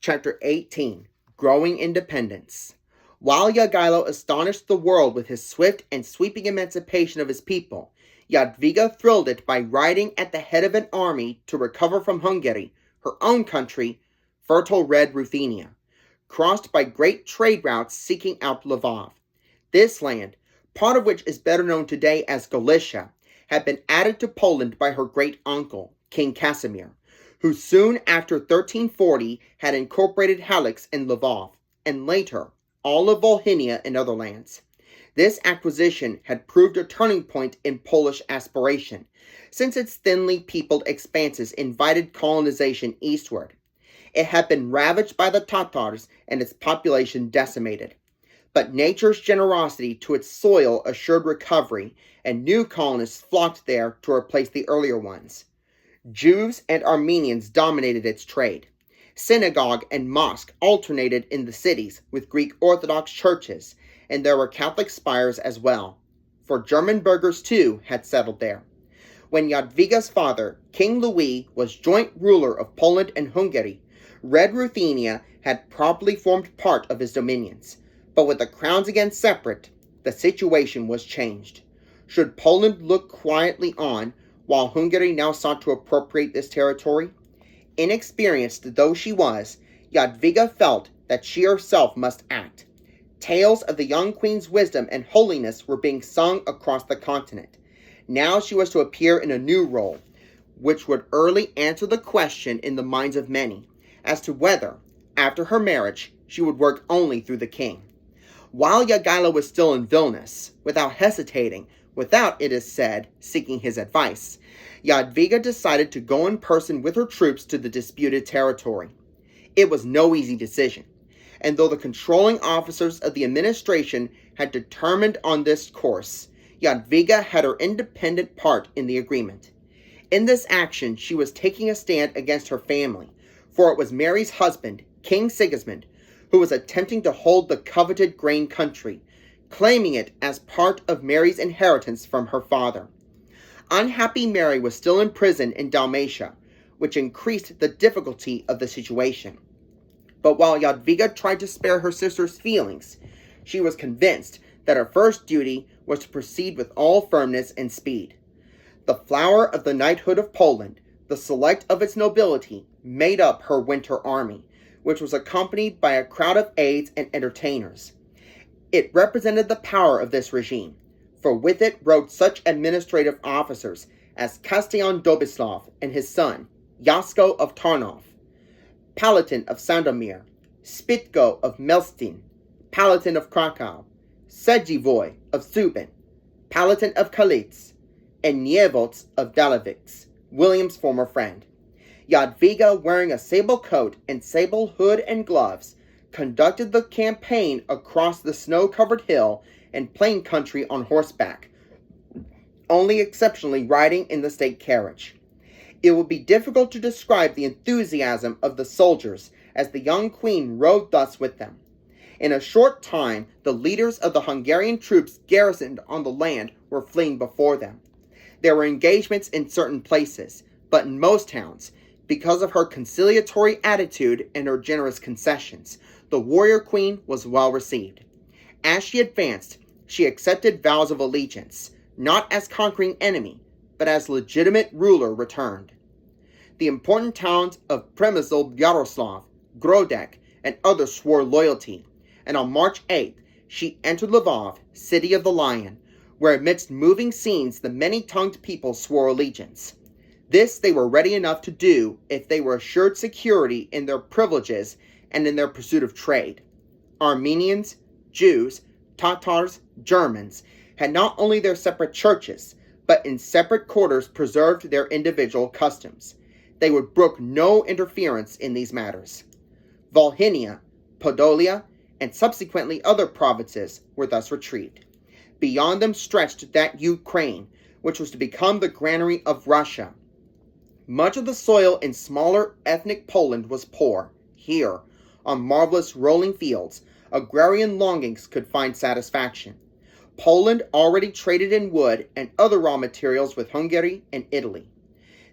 Chapter 18, Growing Independence. While Jagiello astonished the world with his swift and sweeping emancipation of his people, Jadwiga thrilled it by riding at the head of an army to recover from Hungary, her own country, fertile red Ruthenia, crossed by great trade routes seeking out Lvov. This land, part of which is better known today as Galicia, had been added to Poland by her great-uncle, King Casimir, who soon after 1340 had incorporated Halych and Lvov, and later all of Volhynia and other lands. This acquisition had proved a turning point in Polish aspiration, since its thinly peopled expanses invited colonization eastward. It had been ravaged by the Tatars and its population decimated. But nature's generosity to its soil assured recovery, and new colonists flocked there to replace the earlier ones. Jews and Armenians dominated its trade. Synagogue and mosque alternated in the cities with Greek Orthodox churches, and there were Catholic spires as well, for German burghers too had settled there. When Jadwiga's father, King Louis, was joint ruler of Poland and Hungary, Red Ruthenia had properly formed part of his dominions, but with the crowns again separate, the situation was changed. Should Poland look quietly on while Hungary now sought to appropriate this territory? Inexperienced though she was, Jadwiga felt that she herself must act. Tales of the young queen's wisdom and holiness were being sung across the continent. Now she was to appear in a new role, which would early answer the question in the minds of many, as to whether, after her marriage, she would work only through the king. While Jagiello was still in Vilnius, without hesitating, without, it is said, seeking his advice, Jadwiga decided to go in person with her troops to the disputed territory. It was no easy decision, and though the controlling officers of the administration had determined on this course, Jadwiga had her independent part in the agreement. In this action, she was taking a stand against her family, for it was Mary's husband, King Sigismund, who was attempting to hold the coveted grain country, claiming it as part of Mary's inheritance from her father. Unhappy Mary was still in prison in Dalmatia, which increased the difficulty of the situation. But while Jadwiga tried to spare her sister's feelings, she was convinced that her first duty was to proceed with all firmness and speed. The flower of the knighthood of Poland, the select of its nobility, made up her winter army, which was accompanied by a crowd of aides and entertainers. It represented the power of this regime, for with it rode such administrative officers as Kastian Dobislav and his son, Jasko of Tarnów, Palatine of Sandomir, Spitko of Melstin, Palatine of Krakow, Sedzivoy of Subin, Palatine of Kalitz, and Niewods of Dalawics, William's former friend. Jadwiga, wearing a sable coat and sable hood and gloves, conducted the campaign across the snow-covered hill and plain country on horseback, only exceptionally riding in the state carriage. It would be difficult to describe the enthusiasm of the soldiers as the young queen rode thus with them. In a short time, the leaders of the Hungarian troops garrisoned on the land were fleeing before them. There were engagements in certain places, but in most towns, because of her conciliatory attitude and her generous concessions, the warrior queen was well received. As she advanced, she accepted vows of allegiance, not as conquering enemy, but as legitimate ruler returned. The important towns of Przemysl, Yaroslav, Grodek, and others swore loyalty, and on March 8th, she entered Lvov, city of the lion, where amidst moving scenes the many-tongued people swore allegiance. This they were ready enough to do if they were assured security in their privileges and in their pursuit of trade. Armenians, Jews, Tatars, Germans had not only their separate churches, but in separate quarters preserved their individual customs. They would brook no interference in these matters. Volhynia, Podolia, and subsequently other provinces were thus retrieved. Beyond them stretched that Ukraine, which was to become the granary of Russia. Much of the soil in smaller ethnic Poland was poor. Here, on marvelous rolling fields, agrarian longings could find satisfaction. Poland already traded in wood and other raw materials with Hungary and Italy.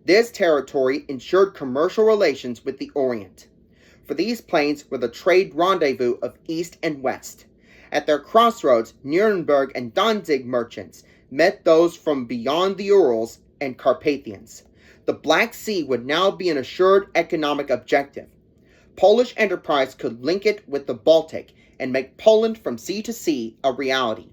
This territory ensured commercial relations with the Orient. for these plains were the trade rendezvous of East and West. At their crossroads, Nuremberg and Danzig merchants met those from beyond the Urals and Carpathians. The Black Sea would now be an assured economic objective. Polish enterprise could link it with the Baltic and make Poland from sea to sea a reality.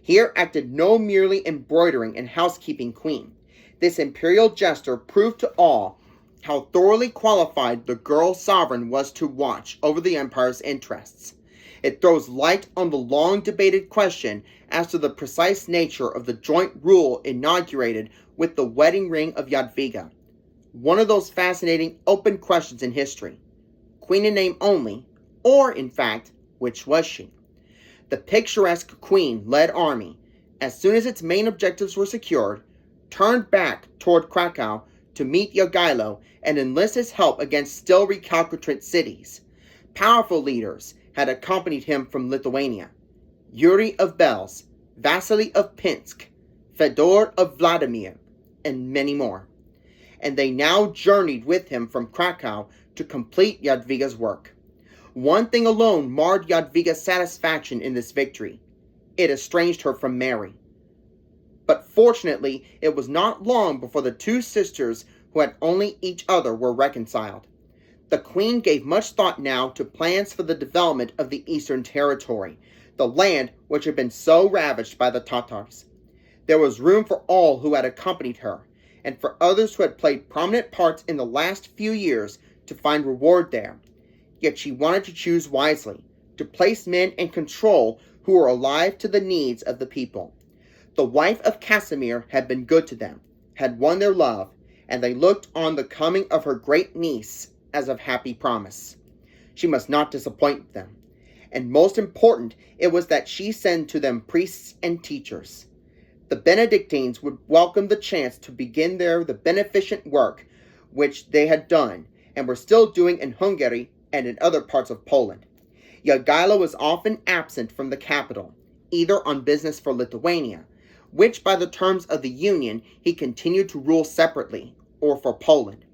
Here acted no merely embroidering and housekeeping queen. This imperial jester proved to all how thoroughly qualified the girl sovereign was to watch over the empire's interests. It throws light on the long-debated question as to the precise nature of the joint rule inaugurated with the wedding ring of Jadwiga. One of those fascinating open questions in history. Queen in name only, or in fact, which was she? The picturesque queen-led army, as soon as its main objectives were secured, turned back toward Krakow to meet Jogailo and enlist his help against still recalcitrant cities. Powerful leaders had accompanied him from Lithuania: Yuri of Belz, Vasily of Pinsk, Fedor of Vladimir, and many more. And they now journeyed with him from Krakow to complete Jadwiga's work. One thing alone marred Jadwiga's satisfaction in this victory. It estranged her from Mary. But fortunately, it was not long before the two sisters who had only each other were reconciled. The queen gave much thought now to plans for the development of the Eastern Territory, the land which had been so ravaged by the Tatars. There was room for all who had accompanied her, and for others who had played prominent parts in the last few years to find reward there. Yet she wanted to choose wisely, to place men in control who were alive to the needs of the people. The wife of Casimir had been good to them, had won their love, and they looked on the coming of her great niece as of happy promise. She must not disappoint them. And most important, it was that she send to them priests and teachers. The Benedictines would welcome the chance to begin there the beneficent work which they had done and were still doing in Hungary and in other parts of Poland. Jogailo was often absent from the capital, either on business for Lithuania, which by the terms of the Union he continued to rule separately, or for Poland.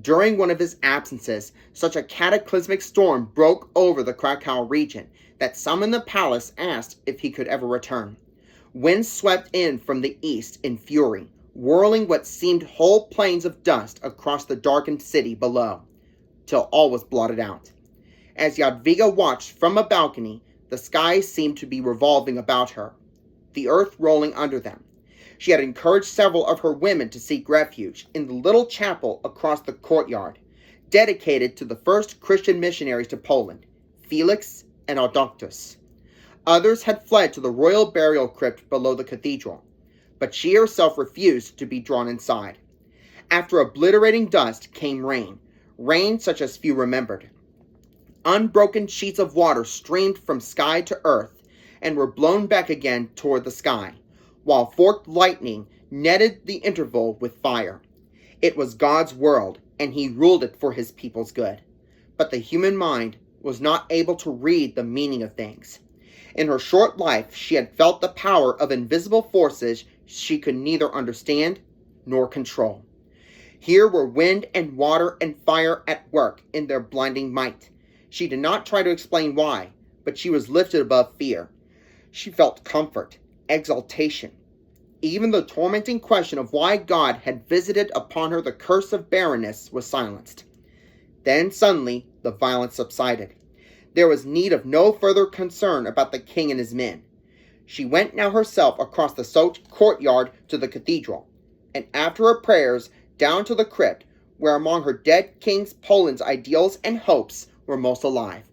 During one of his absences, such a cataclysmic storm broke over the Krakow region that some in the palace asked if he could ever return. Winds swept in from the east in fury, whirling what seemed whole plains of dust across the darkened city below, till all was blotted out. As Jadwiga watched from a balcony, the sky seemed to be revolving about her, the earth rolling under them. She had encouraged several of her women to seek refuge in the little chapel across the courtyard, dedicated to the first Christian missionaries to Poland, Felix and Adoctus. Others had fled to the royal burial crypt below the cathedral, but she herself refused to be drawn inside. After obliterating dust came rain, rain such as few remembered. Unbroken sheets of water streamed from sky to earth and were blown back again toward the sky, while forked lightning netted the interval with fire. It was God's world, and he ruled it for his people's good. But the human mind was not able to read the meaning of things. In her short life, she had felt the power of invisible forces she could neither understand nor control. Here were wind and water and fire at work in their blinding might. She did not try to explain why, but she was lifted above fear. She felt comfort, exaltation. Even the tormenting question of why God had visited upon her the curse of barrenness was silenced. Then suddenly the violence subsided. There was need of no further concern about the king and his men. She went now herself across the soaked courtyard to the cathedral, and after her prayers down to the crypt, where among her dead king's Poland's ideals and hopes were most alive.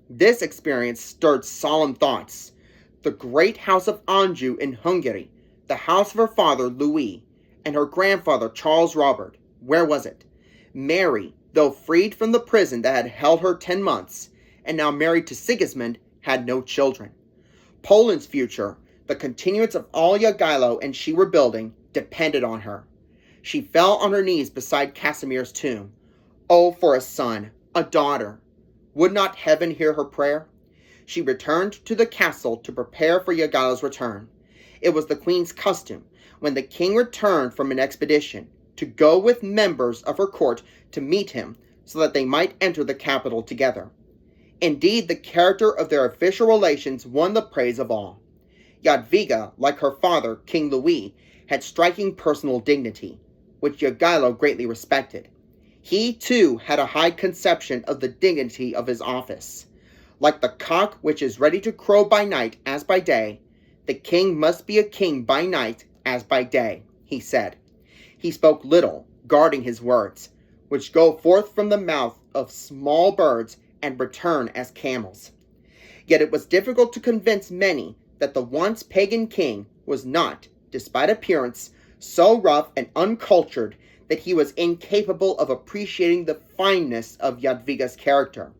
This experience stirred solemn thoughts. The great house of Anjou in Hungary, the house of her father Louis, and her grandfather Charles Robert, where was it? Mary, though freed from the prison that had held her 10 months, and now married to Sigismund, had no children. Poland's future, the continuance of all Jogailo and she were building, depended on her. She fell on her knees beside Casimir's tomb. Oh, for a son, a daughter! Would not heaven hear her prayer? She returned to the castle to prepare for Jogailo's return. It was the queen's custom, when the king returned from an expedition, to go with members of her court to meet him so that they might enter the capital together. Indeed, the character of their official relations won the praise of all. Jadwiga, like her father, King Louis, had striking personal dignity, which Jogailo greatly respected. He, too, had a high conception of the dignity of his office. Like the cock which is ready to crow by night as by day, the king must be a king by night as by day, he said. He spoke little, guarding his words, which go forth from the mouth of small birds and return as camels. Yet it was difficult to convince many that the once pagan king was not, despite appearance, so rough and uncultured that he was incapable of appreciating the fineness of Jadwiga's character,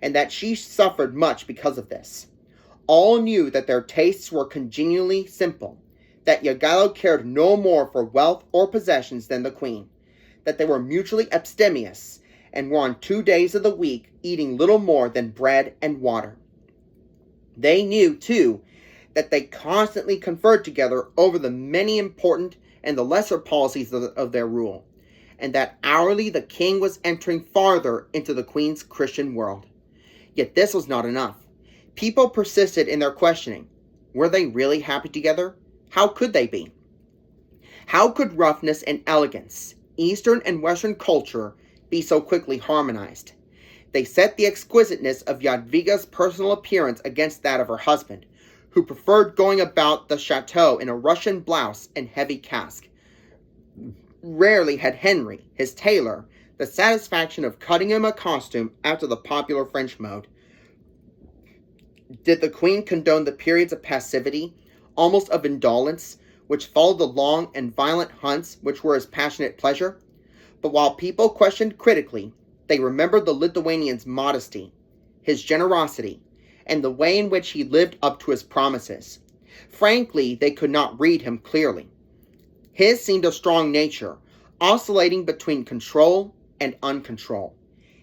and that she suffered much because of this. All knew that their tastes were congenially simple, that Jogailo cared no more for wealth or possessions than the queen, that they were mutually abstemious, and were on 2 days of the week eating little more than bread and water. They knew, too, that they constantly conferred together over the many important and the lesser policies of their rule, and that hourly the king was entering farther into the queen's Christian world. Yet this was not enough. People persisted in their questioning. Were they really happy together? How could they be? How could roughness and elegance, Eastern and Western culture, be so quickly harmonized? They set the exquisiteness of Jadwiga's personal appearance against that of her husband, who preferred going about the chateau in a Russian blouse and heavy casque. Rarely had Henry, his tailor, the satisfaction of cutting him a costume after the popular French mode. Did the queen condone the periods of passivity, almost of indolence, which followed the long and violent hunts which were his passionate pleasure? But while people questioned critically, they remembered the Lithuanian's modesty, his generosity, and the way in which he lived up to his promises. Frankly, they could not read him clearly. His seemed a strong nature, oscillating between control and uncontrol.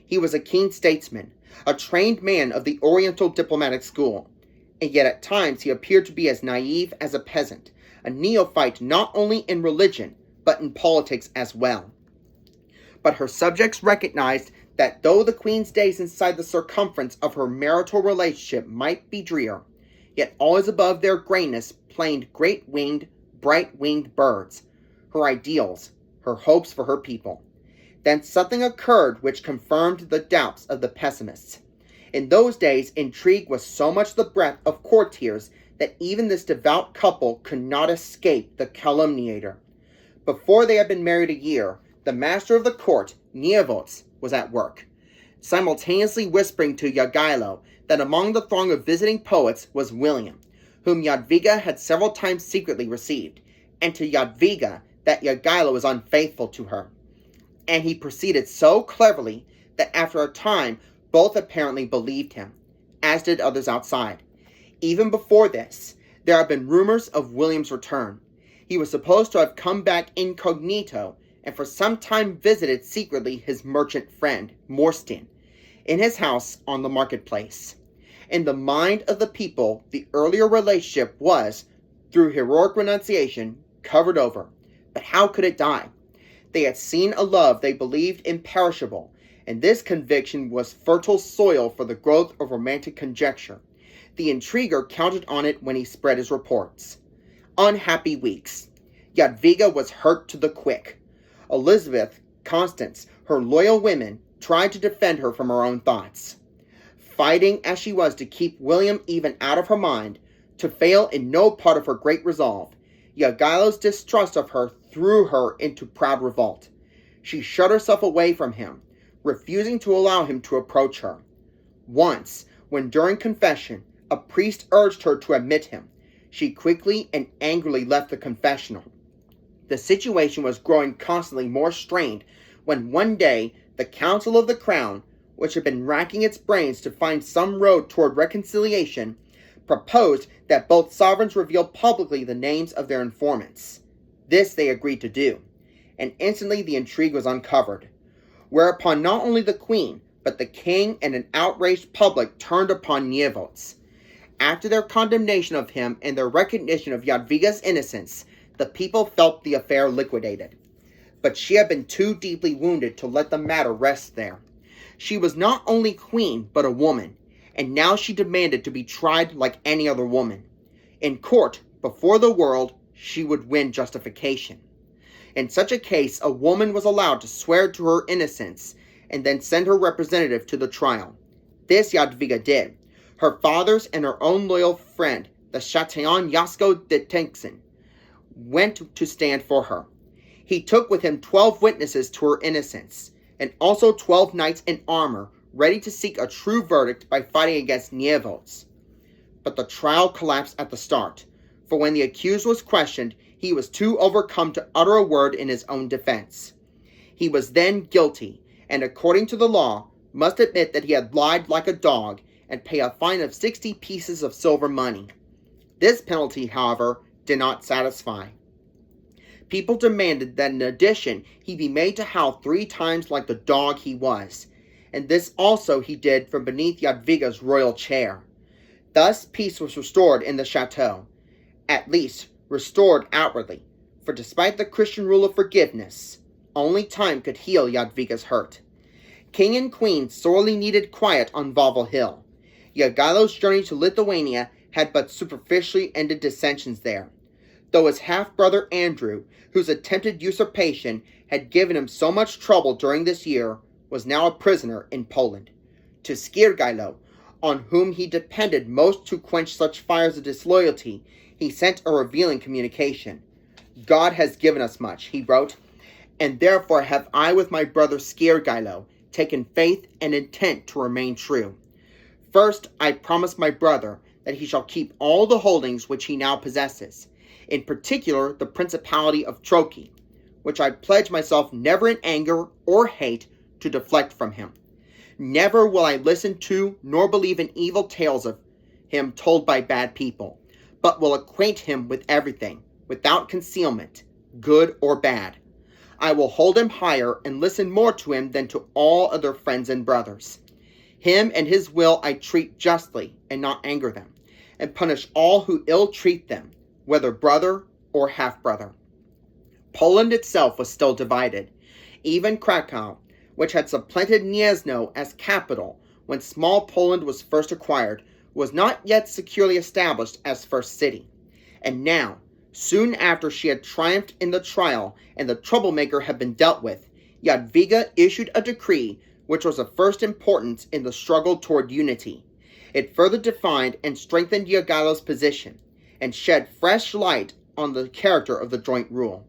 He was a keen statesman, a trained man of the Oriental diplomatic school, and yet at times he appeared to be as naive as a peasant, a neophyte not only in religion, but in politics as well. But her subjects recognized that though the queen's days inside the circumference of her marital relationship might be drear, yet always above their grayness planed great-winged, bright-winged birds, her ideals, her hopes for her people. Then something occurred which confirmed the doubts of the pessimists. In those days, intrigue was so much the breath of courtiers that even this devout couple could not escape the calumniator. Before they had been married a year, the master of the court, Niewosz, was at work, simultaneously whispering to Jogailo that among the throng of visiting poets was William, whom Jadwiga had several times secretly received, and to Jadwiga that Jogailo was unfaithful to her. And he proceeded so cleverly that after a time both apparently believed him, as did others outside. Even before this, there have been rumors of William's return. He was supposed to have come back incognito and for some time visited secretly his merchant friend, Morstan, in his house on the marketplace. In the mind of the people, the earlier relationship was, through heroic renunciation, covered over. But how could it die? They had seen a love they believed imperishable, and this conviction was fertile soil for the growth of romantic conjecture. The intriguer counted on it when he spread his reports. Unhappy weeks. Jadwiga was hurt to the quick. Elizabeth, Constance, her loyal women, tried to defend her from her own thoughts. Fighting as she was to keep William even out of her mind, to fail in no part of her great resolve, Jogailo's distrust of her threw her into proud revolt. She shut herself away from him, refusing to allow him to approach her. Once, when during confession, a priest urged her to admit him, she quickly and angrily left the confessional. The situation was growing constantly more strained when one day the Council of the Crown, which had been racking its brains to find some road toward reconciliation, proposed that both sovereigns reveal publicly the names of their informants. This they agreed to do, and instantly the intrigue was uncovered, whereupon not only the Queen, but the King and an outraged public turned upon Niewosz. After their condemnation of him and their recognition of Jadwiga's innocence, the people felt the affair liquidated. But she had been too deeply wounded to let the matter rest there. She was not only queen, but a woman, and now she demanded to be tried like any other woman. In court, before the world, she would win justification. In such a case, a woman was allowed to swear to her innocence and then send her representative to the trial. This Jadwiga did. Her father's and her own loyal friend, the Châtillon Jasko de Tencin, went to stand for her. He took with him 12 witnesses to her innocence, and also 12 knights in armor, ready to seek a true verdict by fighting against Nievols. But the trial collapsed at the start, for when the accused was questioned, he was too overcome to utter a word in his own defense. He was then guilty, and according to the law, must admit that he had lied like a dog and pay a fine of 60 pieces of silver money. This penalty, however, did not satisfy. People demanded that in addition he be made to howl 3 times like the dog he was, and this also he did from beneath Jadwiga's royal chair. Thus peace was restored in the chateau, at least restored outwardly, for despite the Christian rule of forgiveness, only time could heal Jadwiga's hurt. King and queen sorely needed quiet on Wawel Hill. Jagailo's journey to Lithuania had but superficially ended dissensions there, though his half-brother Andrew, whose attempted usurpation had given him so much trouble during this year, was now a prisoner in Poland. To Skiergailo, on whom he depended most to quench such fires of disloyalty, he sent a revealing communication. "God has given us much," he wrote, "and therefore have I with my brother Skiergailo taken faith and intent to remain true. First, I promise my brother that he shall keep all the holdings which he now possesses, in particular the Principality of Troki, which I pledge myself never in anger or hate to deflect from him. Never will I listen to nor believe in evil tales of him told by bad people, but will acquaint him with everything, without concealment, good or bad. I will hold him higher and listen more to him than to all other friends and brothers. Him and his will I treat justly and not anger them, and punish all who ill treat them, whether brother or half-brother." Poland itself was still divided. Even Krakow, which had supplanted Gniezno as capital when small Poland was first acquired, was not yet securely established as first city. And now, soon after she had triumphed in the trial and the troublemaker had been dealt with, Jadwiga issued a decree which was of first importance in the struggle toward unity. It further defined and strengthened Jagailo's position, and shed fresh light on the character of the joint rule.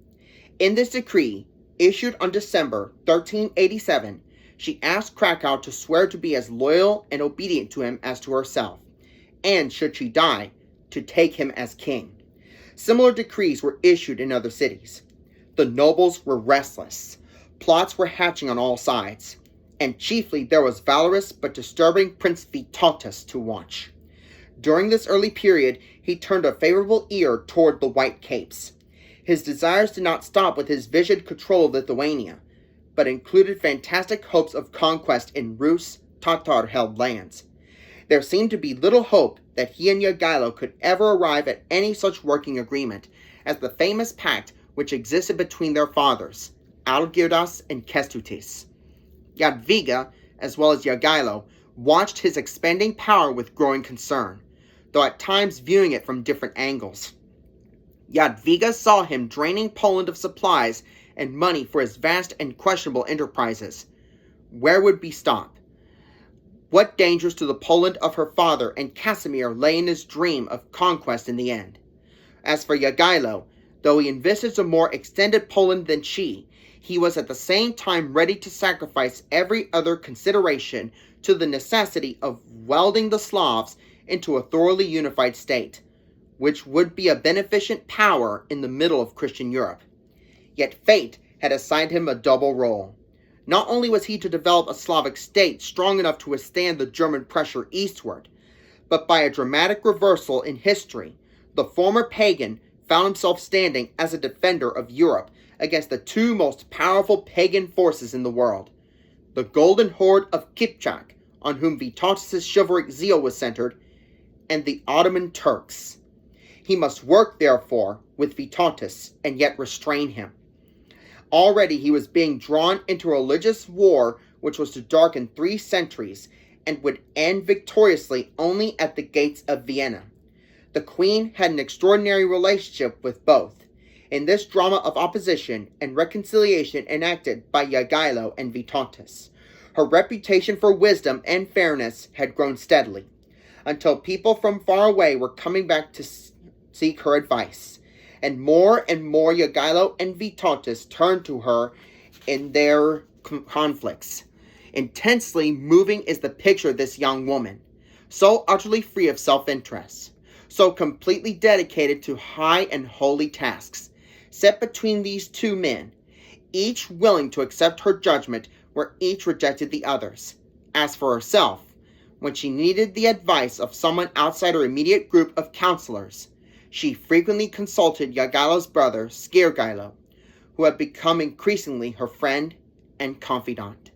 In this decree, issued on December 1387, she asked Krakow to swear to be as loyal and obedient to him as to herself, and, should she die, to take him as king. Similar decrees were issued in other cities. The nobles were restless. Plots were hatching on all sides, and chiefly there was valorous but disturbing Prince Vytautas to watch. During this early period, he turned a favorable ear toward the White Capes. His desires did not stop with his visioned control of Lithuania, but included fantastic hopes of conquest in Rus, Tatar-held lands. There seemed to be little hope that he and Jagailo could ever arrive at any such working agreement as the famous pact which existed between their fathers, Algirdas and Kestutis. Jadwiga, as well as Jagailo, watched his expanding power with growing concern, though at times viewing it from different angles. Jadwiga saw him draining Poland of supplies and money for his vast and questionable enterprises. Where would he stop? What dangers to the Poland of her father and Casimir lay in his dream of conquest in the end? As for Jagailo, though he envisaged a more extended Poland than she, he was at the same time ready to sacrifice every other consideration to the necessity of welding the Slavs into a thoroughly unified state, which would be a beneficent power in the middle of Christian Europe. Yet fate had assigned him a double role. Not only was he to develop a Slavic state strong enough to withstand the German pressure eastward, but by a dramatic reversal in history, the former pagan found himself standing as a defender of Europe against the two most powerful pagan forces in the world, the Golden Horde of Kipchak, on whom Vytautas' chivalric zeal was centered, and the Ottoman Turks. He must work, therefore, with Vytautas and yet restrain him. Already he was being drawn into a religious war which was to darken 3 centuries and would end victoriously only at the gates of Vienna. The queen had an extraordinary relationship with both, in this drama of opposition and reconciliation enacted by Jadwiga and Vytautas. Her reputation for wisdom and fairness had grown steadily, until people from far away were coming back to seek her advice, and more Jadwiga and Vytautas turned to her in their conflicts. Intensely moving is the picture of this young woman, so utterly free of self-interest, so completely dedicated to high and holy tasks, set between these 2 men, each willing to accept her judgment where each rejected the others. As for herself, when she needed the advice of someone outside her immediate group of counselors, she frequently consulted Jadwiga's brother, Skirgailo, who had become increasingly her friend and confidant.